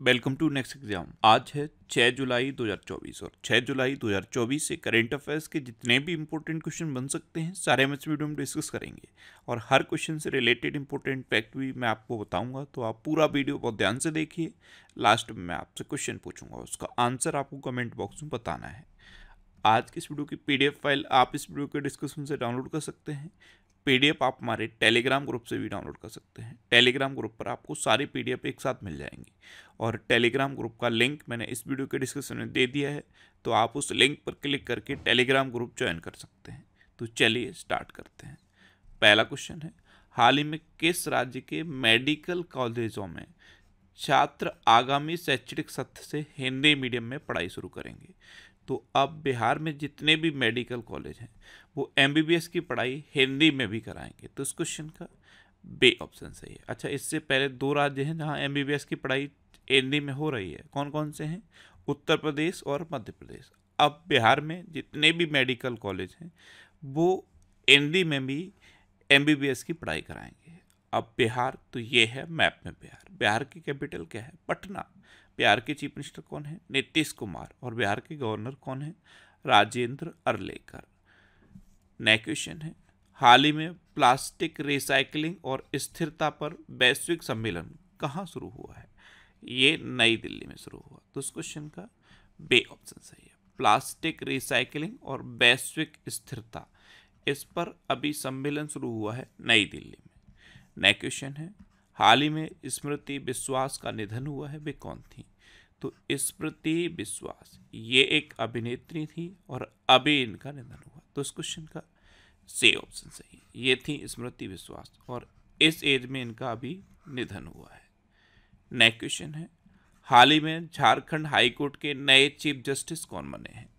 Welcome to next exam. आज है 6 जुलाई 2024 और 6 जुलाई 2024 से करंट अफेयर्स के जितने भी इंपॉर्टेंट क्वेश्चन बन सकते हैं सारे हम इस वीडियो में डिस्कस करेंगे और हर क्वेश्चन से रिलेटेड इंपॉर्टेंट फैक्ट भी मैं आपको बताऊंगा। तो आप पूरा वीडियो बहुत ध्यान से देखिए। लास्ट में मैं आपसे क्वेश्चन पूछूंगा, उसका आंसर आपको कमेंट बॉक्स में बताना है। आज की इस वीडियो की पीडीएफ फाइल आप इस वीडियो के डिस्क्रिप्शन से डाउनलोड कर सकते हैं। पीडीएफ आप हमारे टेलीग्राम ग्रुप से भी डाउनलोड कर सकते हैं। टेलीग्राम ग्रुप पर आपको सारी पीडीएफ एक साथ मिल जाएंगी और टेलीग्राम ग्रुप का लिंक मैंने इस वीडियो के डिस्क्रिप्शन में दे दिया है, तो आप उस लिंक पर क्लिक करके टेलीग्राम ग्रुप ज्वाइन कर सकते हैं। तो चलिए स्टार्ट करते हैं। पहला क्वेश्चन है, हाल ही में किस राज्य के मेडिकल कॉलेजों में छात्र आगामी शैक्षणिक सत्र से हिंदी मीडियम में पढ़ाई शुरू करेंगे? तो अब बिहार में जितने भी मेडिकल कॉलेज हैं वो एमबीबीएस की पढ़ाई हिंदी में भी कराएंगे। तो इस क्वेश्चन का बी ऑप्शन सही है। अच्छा, इससे पहले दो राज्य हैं जहां एमबीबीएस की पढ़ाई हिंदी में हो रही है। कौन कौन से हैं? उत्तर प्रदेश और मध्य प्रदेश। अब बिहार में जितने भी मेडिकल कॉलेज हैं वो हिंदी में भी एमबीबीएस की पढ़ाई कराएंगे। अब बिहार, तो ये है मैप में बिहार। बिहार की कैपिटल क्या है? पटना। बिहार के चीफ मिनिस्टर कौन है? नीतीश कुमार। और बिहार के गवर्नर कौन है? राजेंद्र अरलेकर। नेक्स्ट क्वेश्चन है, हाल ही में प्लास्टिक रिसाइकलिंग और स्थिरता पर वैश्विक सम्मेलन कहाँ शुरू हुआ है? ये नई दिल्ली में शुरू हुआ। तो इस क्वेश्चन का बी ऑप्शन सही है। प्लास्टिक रिसाइकलिंग और वैश्विक स्थिरता, इस पर अभी सम्मेलन शुरू हुआ है नई दिल्ली में। नेक्स्ट क्वेश्चन है, हाल ही में स्मृति विश्वास का निधन हुआ है, वे कौन थी? तो स्मृति विश्वास ये एक अभिनेत्री थी और अभी इनका निधन हुआ। तो इस क्वेश्चन का सी ऑप्शन सही है। ये थी स्मृति विश्वास और इस एज में इनका अभी निधन हुआ है। नेक्स्ट क्वेश्चन है, हाल ही में झारखंड हाईकोर्ट के नए चीफ जस्टिस कौन बने हैं?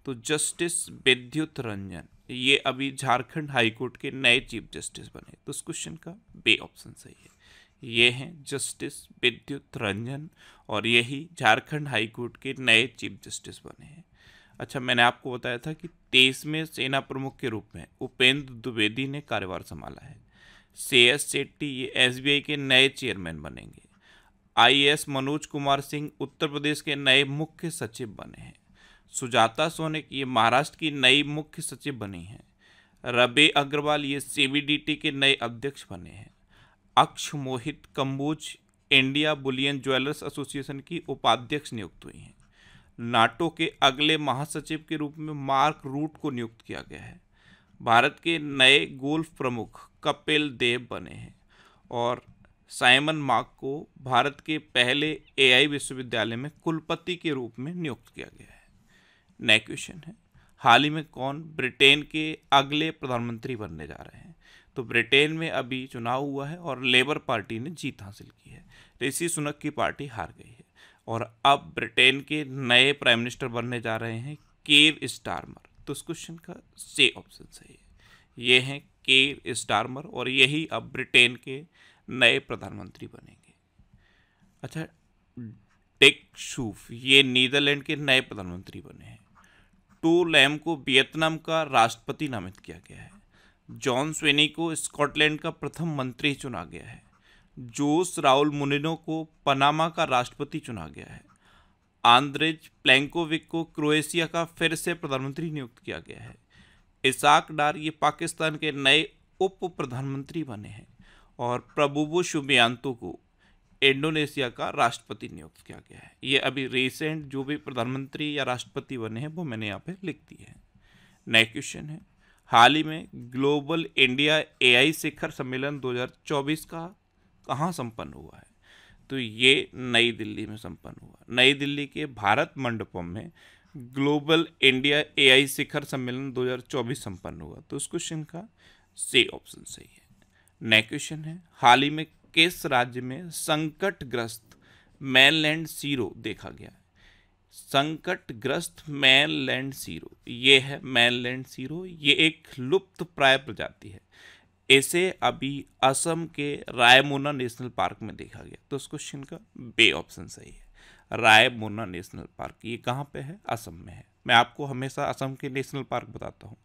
तो जस्टिस विद्युत रंजन ये अभी झारखंड हाईकोर्ट के नए चीफ जस्टिस बने। तो इस क्वेश्चन का बी ऑप्शन सही है। ये हैं जस्टिस विद्युत रंजन और यही झारखंड हाईकोर्ट के नए चीफ जस्टिस बने हैं। अच्छा, मैंने आपको बताया था कि 23वें सेना प्रमुख के रूप में उपेंद्र द्विवेदी ने कार्यभार संभाला है। CS शेट्टी ये SBI के नए चेयरमैन बनेंगे। IAS मनोज कुमार सिंह उत्तर प्रदेश के नए मुख्य सचिव बने हैं। सुजाता सोनिक ये महाराष्ट्र की नई मुख्य सचिव बनी हैं। रबे अग्रवाल ये CBDT के नए अध्यक्ष बने हैं। अक्ष Mohit Kamboj India bullion jewellers association की उपाध्यक्ष नियुक्त हुई हैं। नाटो के अगले महासचिव के रूप में मार्क रूट को नियुक्त किया गया है। भारत के नए गोल्फ प्रमुख कपिल देव बने हैं और साइमन मार्क को भारत के पहले AI विश्वविद्यालय में कुलपति के रूप में नियुक्त किया गया है। नेक्स्ट क्वेश्चन है, हाल ही में कौन ब्रिटेन के अगले प्रधानमंत्री बनने जा रहे हैं? तो ब्रिटेन में अभी चुनाव हुआ है और लेबर पार्टी ने जीत हासिल की है। ऋषि सुनक की पार्टी हार गई है और अब ब्रिटेन के नए प्राइम मिनिस्टर बनने जा रहे हैं कीर स्टारमर। तो इस क्वेश्चन का सी ऑप्शन सही है। ये हैं कीर स्टारमर और यही अब ब्रिटेन के नए प्रधानमंत्री बनेंगे। अच्छा, डिक शूफ ये नीदरलैंड के नए प्रधानमंत्री बने हैं। टू लैम को वियतनाम का राष्ट्रपति नामित किया गया है। जॉन स्वेनी को स्कॉटलैंड का प्रथम मंत्री चुना गया है। जोस राउल मुनिनो को पनामा का राष्ट्रपति चुना गया है। आंद्रेज प्लेंकोविक को क्रोएशिया का फिर से प्रधानमंत्री नियुक्त किया गया है। इसाक डार ये पाकिस्तान के नए उप प्रधानमंत्री बने हैं और प्रबुवो सुबियांतो को इंडोनेशिया का राष्ट्रपति नियुक्त किया गया है। ये अभी रिसेंट जो भी प्रधानमंत्री या राष्ट्रपति बने हैं वो मैंने यहाँ पे लिख दी है। नेक्स्ट क्वेश्चन है, हाल ही में ग्लोबल इंडिया AI शिखर सम्मेलन 2024 का कहाँ संपन्न हुआ है? तो ये नई दिल्ली में संपन्न हुआ। नई दिल्ली के भारत मंडपम में ग्लोबल इंडिया AI शिखर सम्मेलन 2024 संपन्न हुआ। तो उस क्वेश्चन का सी ऑप्शन सही है। नेक्स्ट क्वेश्चन है, हाल ही में किस राज्य में संकटग्रस्त मैनलैंड सीरो देखा गया है? संकटग्रस्त मैनलैंड सीरो ये है मैनलैंड सीरो, ये एक लुप्त प्राय प्रजाति है। इसे अभी असम के रायमोना नेशनल पार्क में देखा गया। तो इस क्वेश्चन का बी ऑप्शन सही है। रायमोना नेशनल पार्क ये कहाँ पे है? असम में है। मैं आपको हमेशा असम के नेशनल पार्क बताता हूँ।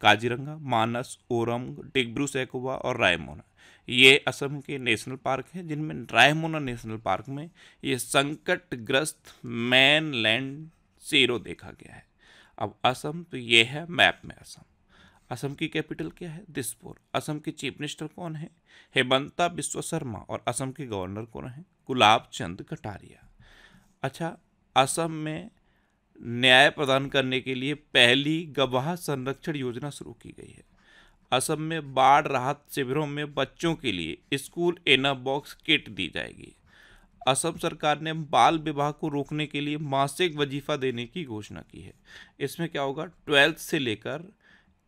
काजीरंगा, मानस, ओरम, डिब्रू सैखोवा और रायमोना ये असम के नेशनल पार्क हैं, जिनमें रायमोना नेशनल पार्क में ये संकटग्रस्त मैनलैंड शेरों देखा गया है। अब असम तो ये है मैप में असम। असम की कैपिटल क्या है? दिसपुर। असम के चीफ मिनिस्टर कौन है? हेमंता बिस्वा शर्मा। और असम के गवर्नर कौन है? गुलाब चंद कटारिया। अच्छा, असम में न्याय प्रदान करने के लिए पहली गवाह संरक्षण योजना शुरू की गई है। असम में बाढ़ राहत शिविरों में बच्चों के लिए स्कूल इनर बॉक्स किट दी जाएगी। असम सरकार ने बाल विवाह को रोकने के लिए मासिक वजीफा देने की घोषणा की है। इसमें क्या होगा? 12th से लेकर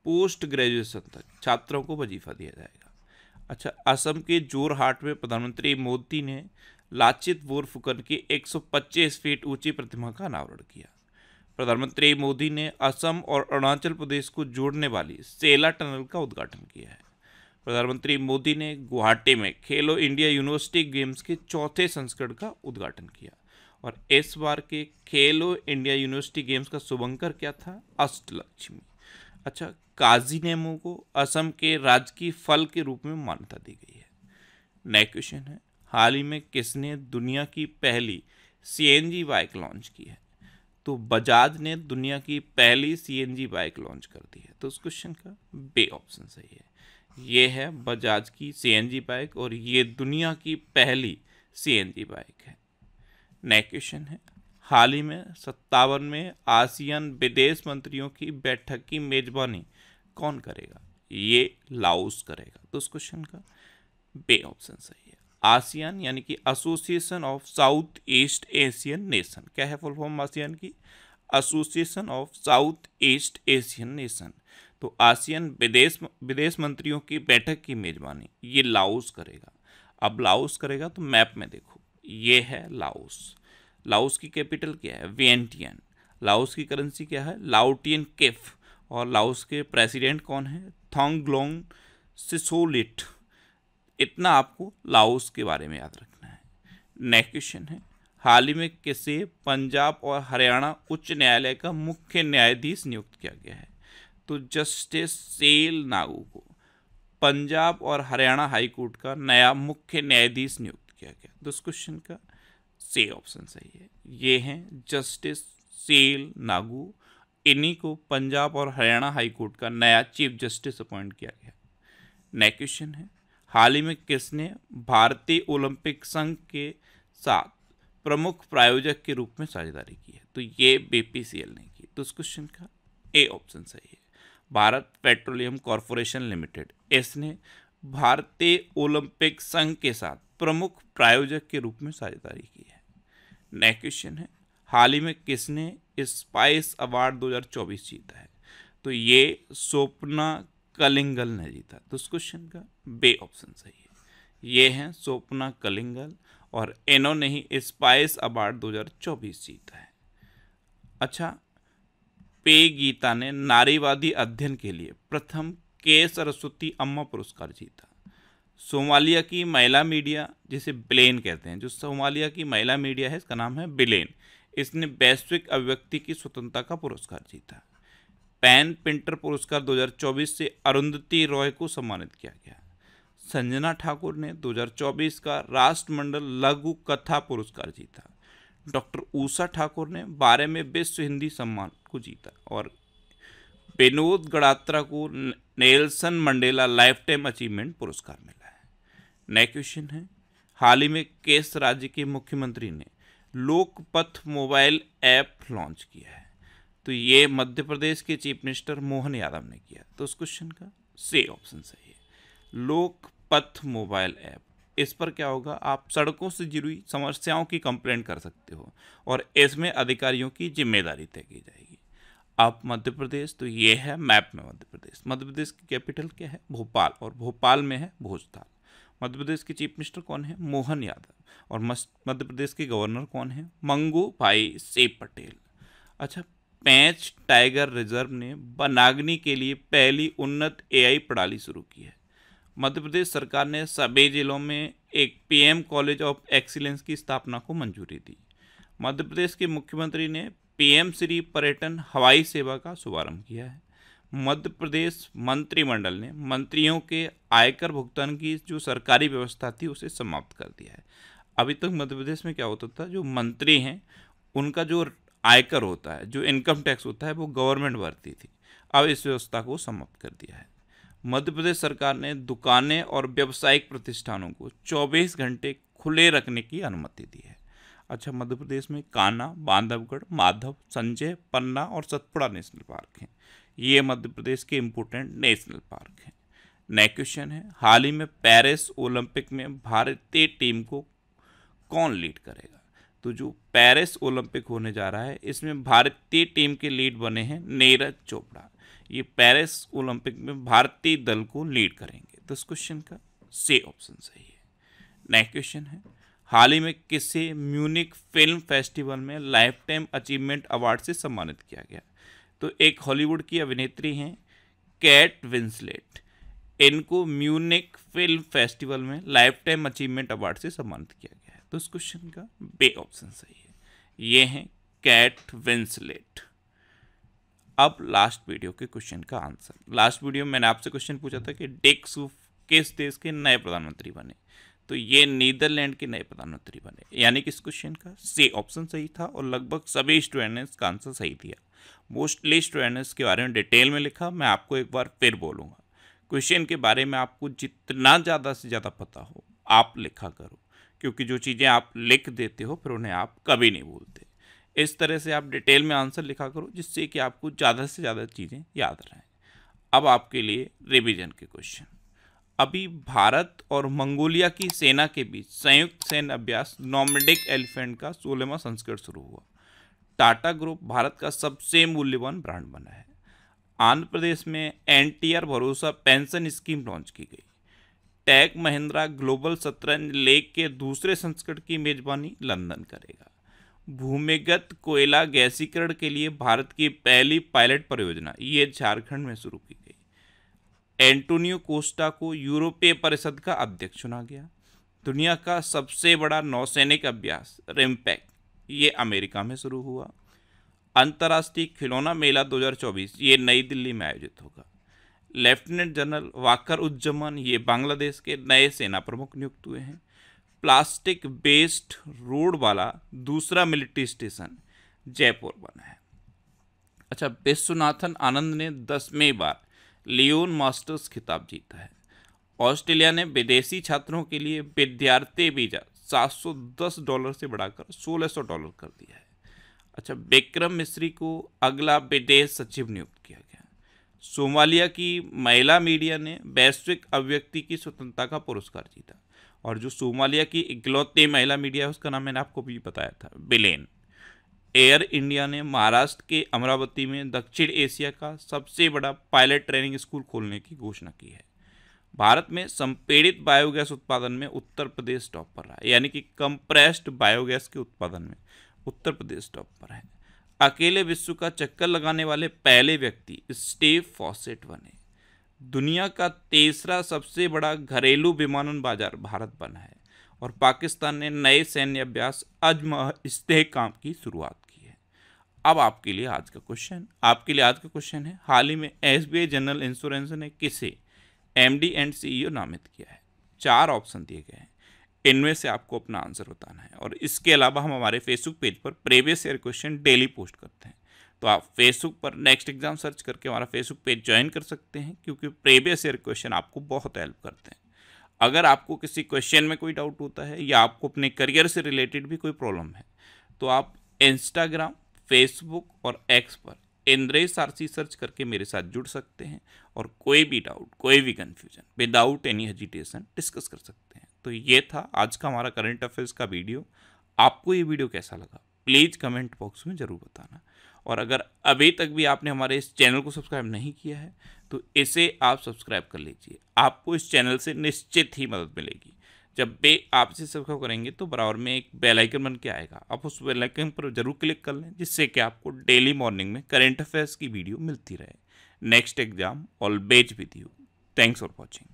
पोस्ट ग्रेजुएशन तक छात्रों को वजीफा दिया जाएगा। अच्छा, असम के जोरहाट में प्रधानमंत्री मोदी ने लाचित बोरफुकन की 125 फीट ऊंची प्रतिमा का अनावरण किया। प्रधानमंत्री मोदी ने असम और अरुणाचल प्रदेश को जोड़ने वाली सेला टनल का उद्घाटन किया है। प्रधानमंत्री मोदी ने गुवाहाटी में खेलो इंडिया यूनिवर्सिटी गेम्स के चौथे संस्करण का उद्घाटन किया। और इस बार के खेलो इंडिया यूनिवर्सिटी गेम्स का शुभंकर क्या था? अष्टलक्ष्मी। अच्छा, काजी नेमू को असम के राजकीय फल के रूप में मान्यता दी गई है। नेक्स्ट क्वेश्चन है, हाल ही में किसने दुनिया की पहली सीएनजी बाइक लॉन्च की है? तो बजाज ने दुनिया की पहली सीएनजी बाइक लॉन्च कर दी है। तो उस क्वेश्चन का बे ऑप्शन सही है। ये है बजाज की सीएनजी बाइक और ये दुनिया की पहली सीएनजी बाइक है। नेक्स्ट क्वेश्चन है, हाल ही में 57वें आसियान विदेश मंत्रियों की बैठक की मेजबानी कौन करेगा? ये लाओस करेगा। तो उस क्वेश्चन का बे ऑप्शन सही है। आसियान यानी कि association of south east Asian nation. क्या है फुल फॉर्म आसियान की? Association of south east Asian nation. तो आसियान विदेश मंत्रियों की बैठक की मेजबानी ये लाओस करेगा। अब लाओस करेगा तो मैप में देखो, ये है लाओस। लाओस की कैपिटल क्या है? वियंटियन। लाओस की करेंसी क्या है? लाओटियन किफ। और लाओस के प्रेसिडेंट कौन है? थोंगलोंग सिसोलिट। इतना आपको लाओस के बारे में याद रखना है। नेक्स्ट क्वेश्चन है, हाल ही में किसे पंजाब और हरियाणा उच्च न्यायालय का मुख्य न्यायाधीश नियुक्त किया गया है? तो जस्टिस सेल नागू को पंजाब और हरियाणा हाई कोर्ट का नया मुख्य न्यायाधीश नियुक्त किया गया। तो इस क्वेश्चन का सी ऑप्शन सही है। ये हैं जस्टिस सेल नागू। इन्हीं को पंजाब और हरियाणा हाई कोर्ट का नया चीफ जस्टिस अपॉइंट किया गया। नेक्स्ट क्वेश्चन है, हाल ही में किसने भारतीय ओलंपिक संघ के साथ प्रमुख प्रायोजक के रूप में साझेदारी की है? तो ये बीपीसीएल ने की। तो इस क्वेश्चन का ए ऑप्शन सही है। भारत पेट्रोलियम कॉरपोरेशन लिमिटेड, इसने भारतीय ओलंपिक संघ के साथ प्रमुख प्रायोजक के रूप में साझेदारी की है। नेक्स्ट क्वेश्चन है, हाल ही में किसने स्पाइस अवार्ड 2024 जीता है? तो ये स्वप्ना कलिंगल ने जीता। तो इस क्वेश्चन का बे ऑप्शन सही है। ये हैं स्वप्ना कलिंगल और इन्होंने ही स्पाइस अवार्ड 2024 जीता है। अच्छा, पे गीता ने नारीवादी अध्ययन के लिए प्रथम के सरस्वती अम्मा पुरस्कार जीता। सोमालिया की महिला मीडिया, जिसे बिलेन कहते हैं, जो सोमालिया की महिला मीडिया है, इसका नाम है बिलेन। इसने वैश्विक अभिव्यक्ति की स्वतंत्रता का पुरस्कार जीता। पैन पिंटर पुरस्कार 2024 से अरुंधति रॉय को सम्मानित किया गया। संजना ठाकुर ने 2024 का राष्ट्रमंडल लघु कथा पुरस्कार जीता। डॉक्टर उषा ठाकुर ने 12वें विश्व हिंदी सम्मान को जीता। और विनोद गड़ात्रा को Nelson Mandela life time achievement पुरस्कार मिला है। नेक्स्ट क्वेश्चन है, हाल ही में किस राज्य के मुख्यमंत्री ने लोकपथ मोबाइल ऐप लॉन्च किया है? तो ये मध्य प्रदेश के चीफ मिनिस्टर मोहन यादव ने किया। तो उस क्वेश्चन का सी ऑप्शन सही है। लोकपथ मोबाइल ऐप, इस पर क्या होगा? आप सड़कों से जुड़ी समस्याओं की कंप्लेंट कर सकते हो और इसमें अधिकारियों की जिम्मेदारी तय की जाएगी। अब मध्य प्रदेश, तो ये है मैप में मध्य प्रदेश। मध्य प्रदेश की कैपिटल क्या है? भोपाल। और भोपाल में है भोजताल। मध्य प्रदेश के चीफ मिनिस्टर कौन है? मोहन यादव। और मध्य प्रदेश के गवर्नर कौन है? मंगू भाई सेब पटेल। अच्छा, पेंच टाइगर रिजर्व ने वनाग्नि के लिए पहली उन्नत एआई प्रणाली शुरू की है। मध्य प्रदेश सरकार ने सभी जिलों में एक पीएम कॉलेज ऑफ एक्सीलेंस की स्थापना को मंजूरी दी। मध्य प्रदेश के मुख्यमंत्री ने पीएम श्री पर्यटन हवाई सेवा का शुभारंभ किया है। मध्य प्रदेश मंत्रिमंडल ने मंत्रियों के आयकर भुगतान की जो सरकारी व्यवस्था थी उसे समाप्त कर दिया है। अभी तक मध्य प्रदेश में क्या होता था, जो मंत्री हैं उनका जो आयकर होता है, जो इनकम टैक्स होता है, वो गवर्नमेंट भरती थी। अब इस व्यवस्था को समाप्त कर दिया है। मध्य प्रदेश सरकार ने दुकानें और व्यावसायिक प्रतिष्ठानों को 24 घंटे खुले रखने की अनुमति दी है। अच्छा, मध्य प्रदेश में कान्हा, बांधवगढ़, माधव, संजय, पन्ना और सतपुड़ा नेशनल पार्क हैं। ये मध्य प्रदेश के इम्पोर्टेंट नेशनल पार्क हैं। नेक्स्ट क्वेश्चन है, हाल ही में पेरिस ओलंपिक में भारतीय टीम को कौन लीड करेगा? तो जो पेरिस ओलंपिक होने जा रहा है इसमें भारतीय टीम के लीड बने हैं नीरज चोपड़ा। ये पेरिस ओलंपिक में भारतीय दल को लीड करेंगे। तो इस क्वेश्चन का सी ऑप्शन सही है। नेक्स्ट क्वेश्चन है, हाल ही में किसे म्यूनिक फिल्म फेस्टिवल में लाइफ टाइम अचीवमेंट अवार्ड से सम्मानित किया गया? तो एक हॉलीवुड की अभिनेत्री हैं केट विंसलेट। इनको म्यूनिक फिल्म फेस्टिवल में लाइफ टाइम अचीवमेंट अवार्ड से सम्मानित किया गया है। तो इस क्वेश्चन का बी ऑप्शन सही है। ये हैं केट विंसलेट। अब लास्ट वीडियो के क्वेश्चन का आंसर। लास्ट वीडियो में मैंने आपसे क्वेश्चन पूछा था कि डिक सूफ किस देश के नए प्रधानमंत्री बने? तो ये नीदरलैंड के नए प्रधानमंत्री बने। यानी कि इस क्वेश्चन का सी ऑप्शन सही था और लगभग सभी स्टूडेंट ने इसका आंसर सही दिया। मोस्टली स्टूडेंट ने इसके बारे में डिटेल में लिखा। मैं आपको एक बार फिर बोलूँगा, क्वेश्चन के बारे में आपको जितना ज़्यादा से ज़्यादा पता हो आप लिखा करो, क्योंकि जो चीज़ें आप लिख देते हो फिर उन्हें आप कभी नहीं भूलते। इस तरह से आप डिटेल में आंसर लिखा करो जिससे कि आपको ज़्यादा से ज़्यादा चीज़ें याद रहें। अब आपके लिए रिवीजन के क्वेश्चन। अभी भारत और मंगोलिया की सेना के बीच संयुक्त सैन्य अभ्यास नॉर्मैडिक एलिफेंट का 16वां संस्करण शुरू हुआ। टाटा ग्रुप भारत का सबसे मूल्यवान ब्रांड बना है। आंध्र प्रदेश में NTR भरोसा पेंशन स्कीम लॉन्च की गई। टेक महिंद्रा ग्लोबल शतरंज लीग के दूसरे संस्करण की मेजबानी लंदन करेगा। भूमिगत कोयला गैसीकरण के लिए भारत की पहली पायलट परियोजना ये झारखंड में शुरू की गई। एंटोनियो कोस्टा को यूरोपीय परिषद का अध्यक्ष चुना गया। दुनिया का सबसे बड़ा नौसैनिक अभ्यास रिम्पैक ये अमेरिका में शुरू हुआ। अंतर्राष्ट्रीय खिलौना मेला 2024 ये नई दिल्ली में आयोजित होगा। लेफ्टिनेंट जनरल वाकर उज्जमान ये बांग्लादेश के नए सेना प्रमुख नियुक्त हुए हैं। प्लास्टिक बेस्ड रोड वाला दूसरा मिलिट्री स्टेशन जयपुर बना है। अच्छा, विश्वनाथन आनंद ने 10वीं बार लियोन मास्टर्स खिताब जीता है। ऑस्ट्रेलिया ने विदेशी छात्रों के लिए विद्यार्थी वीजा $710 से बढ़ाकर $1600 कर दिया है। अच्छा, विक्रम मिस्री को अगला विदेश सचिव नियुक्त किया गया। सोमालिया की महिला मीडिया ने वैश्विक अभिव्यक्ति की स्वतंत्रता का पुरस्कार जीता। और जो सोमालिया की इकलौती महिला मीडिया है उसका नाम मैंने आपको भी बताया था, बिलेन। एयर इंडिया ने महाराष्ट्र के अमरावती में दक्षिण एशिया का सबसे बड़ा पायलट ट्रेनिंग स्कूल खोलने की घोषणा की है। भारत में संपीड़ित बायोगैस उत्पादन में उत्तर प्रदेश टॉप पर रहा है। यानी कि कंप्रेस्ड बायोगैस के उत्पादन में उत्तर प्रदेश टॉप पर है। अकेले विश्व का चक्कर लगाने वाले पहले व्यक्ति स्टीव फॉसेट बने। दुनिया का तीसरा सबसे बड़ा घरेलू विमानन बाजार भारत बना है। और पाकिस्तान ने नए सैन्य अभ्यास अजम इस्तेहकाम की शुरुआत की है। अब आपके लिए आज का क्वेश्चन है, हाल ही में SBI जनरल इंश्योरेंस ने किसे MD एंड CEO नामित किया है? 4 ऑप्शन दिए गए हैं, इनमें से आपको अपना आंसर बताना है। और इसके अलावा हम हमारे फेसबुक पेज पर previous year question daily post करते हैं, तो आप फेसबुक पर नेक्स्ट एग्जाम सर्च करके हमारा फेसबुक पेज ज्वाइन कर सकते हैं, क्योंकि प्रीवियस ईयर क्वेश्चन आपको बहुत हेल्प करते हैं। अगर आपको किसी क्वेश्चन में कोई डाउट होता है या आपको अपने करियर से रिलेटेड भी कोई प्रॉब्लम है तो आप इंस्टाग्राम, फेसबुक और X पर इंद्रेश आरसी सर्च करके मेरे साथ जुड़ सकते हैं और कोई भी डाउट, कोई भी confusion without any hesitation discuss कर सकते हैं। तो ये था आज का हमारा करंट अफेयर्स का वीडियो। आपको ये वीडियो कैसा लगा प्लीज़ कमेंट बॉक्स में ज़रूर बताना। और अगर अभी तक भी आपने हमारे इस चैनल को सब्सक्राइब नहीं किया है तो इसे आप सब्सक्राइब कर लीजिए। आपको इस चैनल से निश्चित ही मदद मिलेगी। जब भी आप इसे सब्सक्राइब करेंगे तो बराबर में एक बेल आइकन बन के आएगा, आप उस बेल आइकन पर जरूर क्लिक कर लें, जिससे कि आपको डेली मॉर्निंग में करंट अफेयर्स की वीडियो मिलती रहे। Next exam always with you. Thanks for watching.